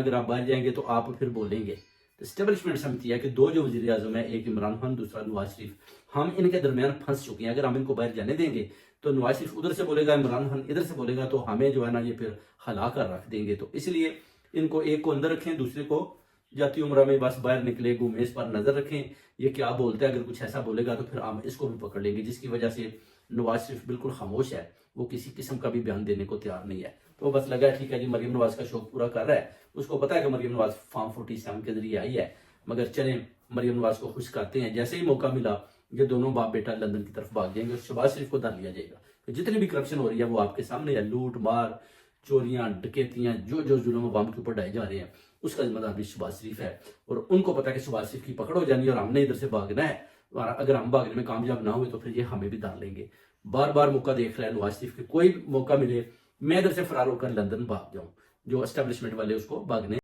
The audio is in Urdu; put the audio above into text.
اگر آپ باہر جائیں گے تو آپ پھر بولیں گے. اسٹیبلشمنٹ سمجھتی ہے کہ دو جو وزیر اعظم ہیں، ایک عمران خان دوسرا نواز شریف، ہم ان کے درمیان پھنس چکے ہیں. اگر ہم ان کو باہر جانے دیں گے تو نواز شریف ادھر سے بولے گا، عمران خان ادھر سے بولے گا، تو ہمیں جو ہے نا یہ پھر ہلا کر رکھ دیں گے. تو اس لیے ان کو ایک کو اندر رکھیں، دوسرے کو جاتی عمرہ میں بس باہر نکلے گھومے، اس پر نظر رکھیں یہ کیا بولتا ہے. اگر کچھ ایسا بولے گا تو پھر ہم اس کو بھی پکڑ لیں گے، جس کی وجہ سے نواز شریف بالکل خاموش ہے، وہ کسی قسم کا بھی بیان دینے کو تیار نہیں ہے. تو بس لگا ٹھیک ہے جی مریم نواز کا شوق پورا کر رہا ہے. اس کو پتا ہے کہ مریم نواز فارم 47 کے ذریعے آئی ہے، مگر چلیں مریم نواز کو خوش کرتے ہیں. جیسے ہی موقع ملا یہ دونوں باپ بیٹا لندن کی طرف بھاگ جائیں گے اور شہباز شریف کو دھر لیا جائے گا. جتنی بھی کرپشن ہو رہی ہے وہ آپ کے سامنے ہے، لوٹ مار چوریاں ڈکیتیاں جو ظلم عوام کے اوپر ڈھائے جا رہے ہیں، اس کا ذمہ دار بھی شہباز شریف ہے. اور ان کو پتا ہے کہ شہباز شریف کی پکڑ ہو جانی ہے اور ہم نے ادھر سے بھاگنا ہے. اگر ہم بھاگنے میں کامیاب نہ ہوئے تو پھر یہ ہمیں بھی دھر لیں گے. بار بار موقع دیکھ رہا ہے نواز شریف کے، کوئی موقع ملے میں ادھر سے فرار ہو کر لندن بھاگ جاؤں. جو اسٹیبلشمنٹ والے اس کو بھاگنے